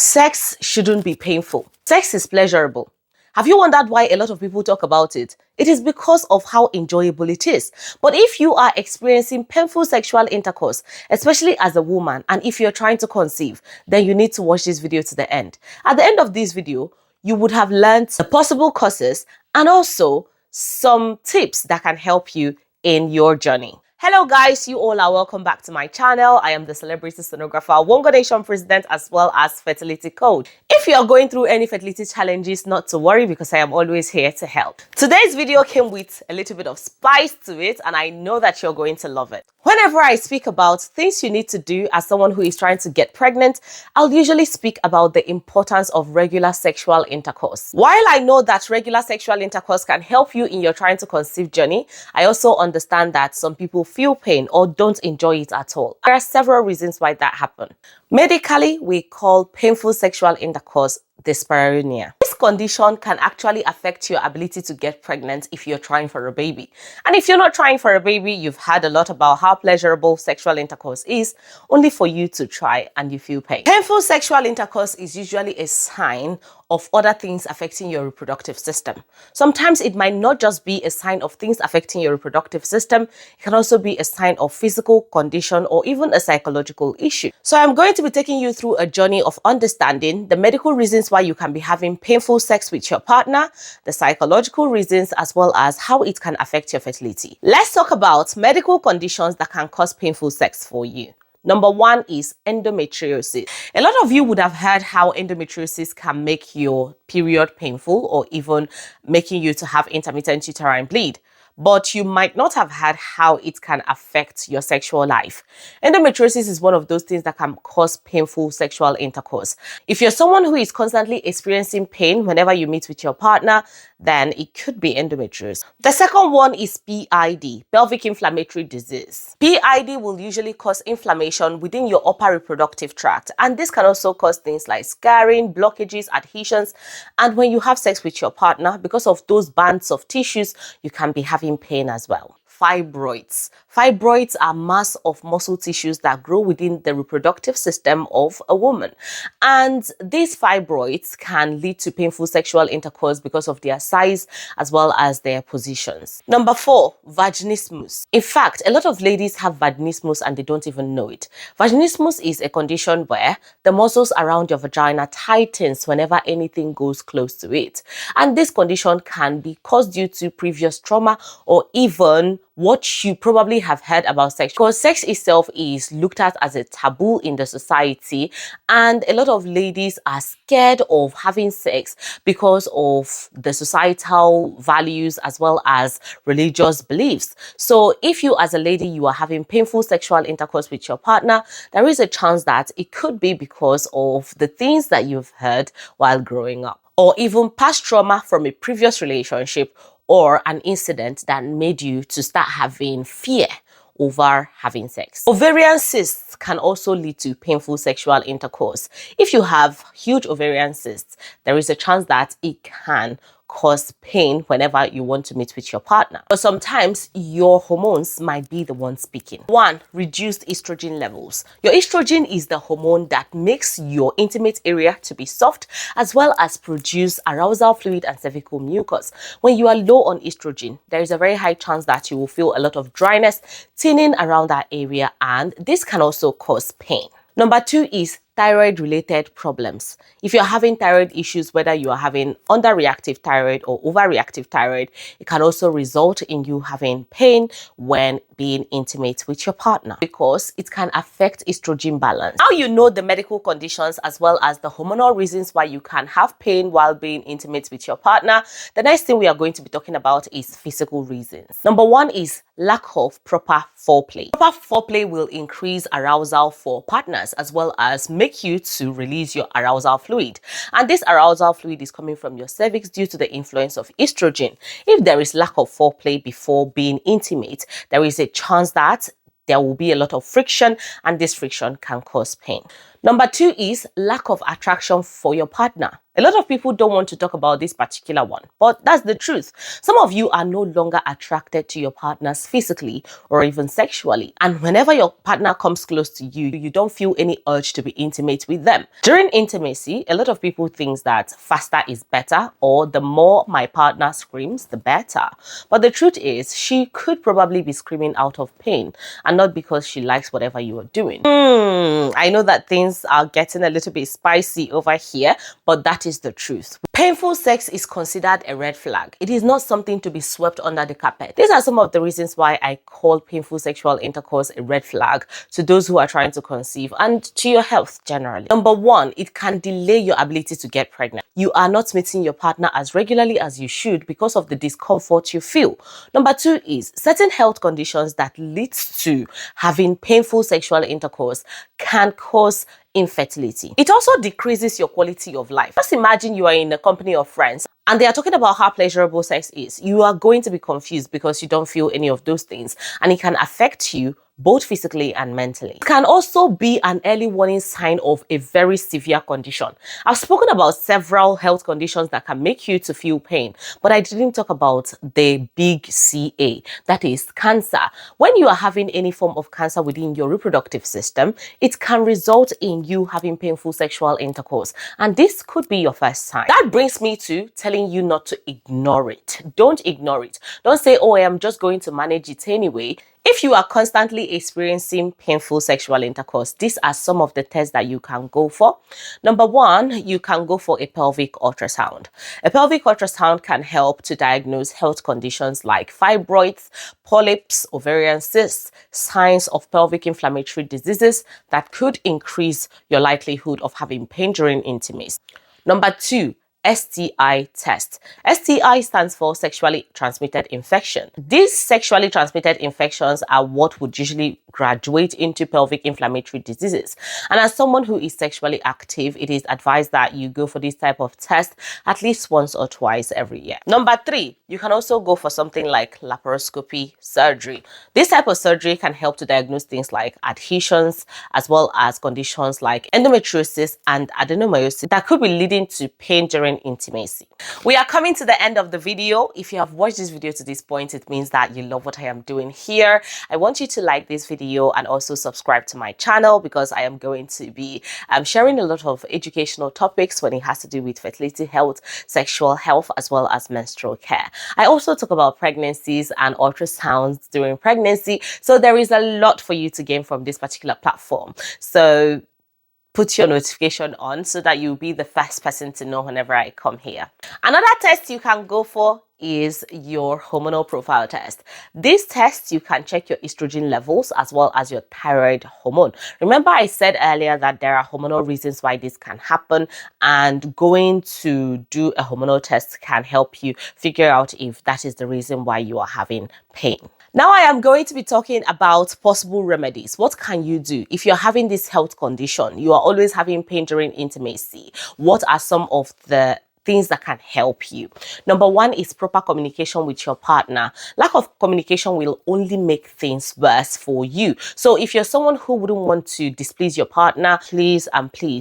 Sex shouldn't be painful. Sex is pleasurable. Have you wondered why a lot of people talk about it? It is because of how enjoyable it is. But if you are experiencing painful sexual intercourse, especially as a woman, and if you're trying to conceive, then you need to watch this video to the end. At the end of this video, you would have learned the possible causes and also some tips that can help you in your journey. Hello guys, you all are welcome back to my channel. I am the celebrity sonographer, Wongo Nation president, as well as fertility coach. If you are going through any fertility challenges, not to worry because I am always here to help. Today's video came with a little bit of spice to it and I know that you're going to love it. Whenever I speak about things you need to do as someone who is trying to get pregnant, I'll usually speak about the importance of regular sexual intercourse. While I know that regular sexual intercourse can help you in your trying to conceive journey, I also understand that some people feel pain or don't enjoy it at all. There are several reasons why that happens. Medically, we call painful sexual intercourse dyspareunia. This condition can actually affect your ability to get pregnant if you're trying for a baby. And if you're not trying for a baby, you've heard a lot about how pleasurable sexual intercourse is, only for you to try and you feel pain. Painful sexual intercourse is usually a sign of other things affecting your reproductive system. Sometimes it might not just be a sign of things affecting your reproductive system, it can also be a sign of physical condition or even a psychological issue. So I'm going to be taking you through a journey of understanding the medical reasons why you can be having painful sex with your partner, the psychological reasons, as well as how it can affect your fertility. Let's talk about medical conditions that can cause painful sex for you. Number one is endometriosis. A lot of you would have heard how endometriosis can make your period painful or even making you to have intermittent uterine bleed. But you might not have heard how it can affect your sexual life. Endometriosis is one of those things that can cause painful sexual intercourse. If you're someone who is constantly experiencing pain whenever you meet with your partner, then it could be endometriosis. The second one is PID, pelvic inflammatory disease. PID will usually cause inflammation within your upper reproductive tract, and this can also cause things like scarring, blockages, adhesions, and when you have sex with your partner, because of those bands of tissues, you can be having pain as well. Fibroids. Fibroids are mass of muscle tissues that grow within the reproductive system of a woman. And these fibroids can lead to painful sexual intercourse because of their size as well as their positions. Number 4, vaginismus. In fact, a lot of ladies have vaginismus and they don't even know it. Vaginismus is a condition where the muscles around your vagina tightens whenever anything goes close to it. And this condition can be caused due to previous trauma or even what you probably have heard about sex, because sex itself is looked at as a taboo in the society, and a lot of ladies are scared of having sex because of the societal values as well as religious beliefs. So if you as a lady, you are having painful sexual intercourse with your partner, there is a chance that it could be because of the things that you've heard while growing up, or even past trauma from a previous relationship or an incident that made you to start having fear over having sex. Ovarian cysts can also lead to painful sexual intercourse. If you have huge ovarian cysts, there is a chance that it can cause pain whenever you want to meet with your partner. But sometimes your hormones might be the one speaking. 1, reduced estrogen levels. Your estrogen is the hormone that makes your intimate area to be soft as well as produce arousal fluid and cervical mucus. When you are low on estrogen, there is a very high chance that you will feel a lot of dryness, thinning around that area, and this can also cause pain. Number 2 is thyroid-related problems. If you're having thyroid issues, whether you are having underreactive thyroid or overreactive thyroid, it can also result in you having pain when being intimate with your partner because it can affect estrogen balance. Now you know the medical conditions as well as the hormonal reasons why you can have pain while being intimate with your partner. The next thing we are going to be talking about is physical reasons. Number 1 is lack of proper foreplay. Proper foreplay will increase arousal for partners as well as make you to release your arousal fluid, and this arousal fluid is coming from your cervix due to the influence of estrogen. If there is lack of foreplay before being intimate, there is a chance that there will be a lot of friction, and this friction can cause pain. Number two is lack of attraction for your partner. A lot of people don't want to talk about this particular one, but that's the truth. Some of you are no longer attracted to your partners physically or even sexually. And whenever your partner comes close to you, you don't feel any urge to be intimate with them. During intimacy, a lot of people think that faster is better, or the more my partner screams, the better. But the truth is, she could probably be screaming out of pain and not because she likes whatever you are doing. I know that things are getting a little bit spicy over here, but that is the truth. Painful sex is considered a red flag. It is not something to be swept under the carpet. These are some of the reasons why I call painful sexual intercourse a red flag to those who are trying to conceive and to your health generally. Number one, it can delay your ability to get pregnant. You are not meeting your partner as regularly as you should because of the discomfort you feel. Number two is certain health conditions that lead to having painful sexual intercourse can cause infertility. It also decreases your quality of life. Just imagine you are in a company of friends and they are talking about how pleasurable sex is. You are going to be confused because you don't feel any of those things, and it can affect you both physically and mentally. It can also be an early warning sign of a very severe condition. I've spoken about several health conditions that can make you to feel pain, but I didn't talk about the big CA, that is cancer. When you are having any form of cancer within your reproductive system, it can result in you having painful sexual intercourse, and this could be your first sign. That brings me to telling you not to ignore it. Don't ignore it. Don't say, oh, I am just going to manage it anyway. If you are constantly experiencing painful sexual intercourse, these are some of the tests that you can go for. Number one, you can go for a pelvic ultrasound. A pelvic ultrasound can help to diagnose health conditions like fibroids, polyps, ovarian cysts, signs of pelvic inflammatory diseases that could increase your likelihood of having pain during intimacy. Number two, STI test. STI stands for sexually transmitted infection. These sexually transmitted infections are what would usually graduate into pelvic inflammatory diseases. And as someone who is sexually active, it is advised that you go for this type of test at least once or twice every year. Number three, you can also go for something like laparoscopy surgery. This type of surgery can help to diagnose things like adhesions, as well as conditions like endometriosis and adenomyosis that could be leading to pain during intimacy. We are coming to the end of the video. If you have watched this video to this point, it means that you love what I am doing here. I want you to like this video and also subscribe to my channel, because I am going to be sharing a lot of educational topics when it has to do with fertility health, sexual health, as well as menstrual care. I also talk about pregnancies and ultrasounds during pregnancy, so there is a lot for you to gain from this particular platform. So put your notification on so that you'll be the first person to know whenever I come here. Another test you can go for is your hormonal profile test. This test, you can check your estrogen levels as well as your thyroid hormone. Remember, I said earlier that there are hormonal reasons why this can happen, and going to do a hormonal test can help you figure out if that is the reason why you are having pain. Now I am going to be talking about possible remedies. What can you do if you're having this health condition? You are always having pain during intimacy. What are some of the things that can help you? Number one is proper communication with your partner. Lack of communication will only make things worse for you. So if you're someone who wouldn't want to displease your partner, please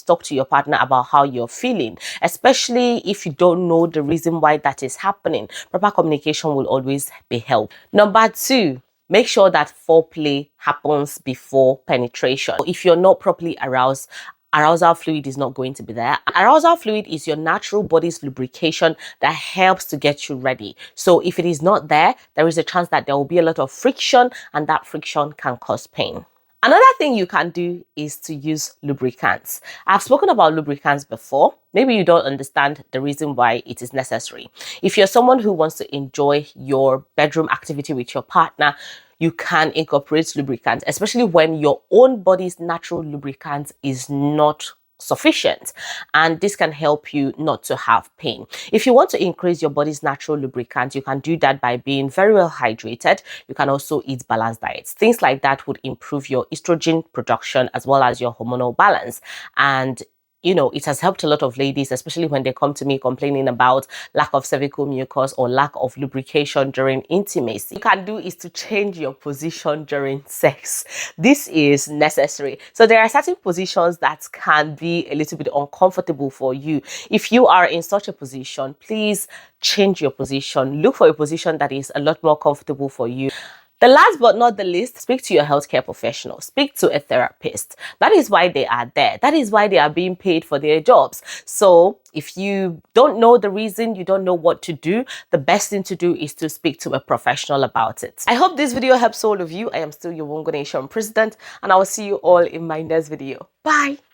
talk to your partner about how you're feeling, especially if you don't know the reason why that is happening. Proper communication will always be helpful. Number two, make sure that foreplay happens before penetration. If you're not properly aroused, arousal fluid is not going to be there. Arousal fluid is your natural body's lubrication that helps to get you ready. So if it is not there, there is a chance that there will be a lot of friction, and that friction can cause pain. Another thing you can do is to use lubricants. I've spoken about lubricants before. Maybe you don't understand the reason why it is necessary. If you're someone who wants to enjoy your bedroom activity with your partner, you can incorporate lubricants, especially when your own body's natural lubricant is not sufficient, and this can help you not to have pain. If you want to increase your body's natural lubricant, you can do that by being very well hydrated. You can also eat balanced diets. Things like that would improve your estrogen production as well as your hormonal balance, and it has helped a lot of ladies, especially when they come to me complaining about lack of cervical mucus or lack of lubrication during intimacy. What you can do is to change your position during sex. This is necessary. So there are certain positions that can be a little bit uncomfortable for you. If you are in such a position, please change your position. Look for a position that is a lot more comfortable for you. The last but not the least, speak to your healthcare professional, speak to a therapist. That is why they are there. That is why they are being paid for their jobs. So if you don't know the reason, you don't know what to do, the best thing to do is to speak to a professional about it. I hope this video helps all of you. I am still your Wongo Nation president, and I will see you all in my next video. Bye.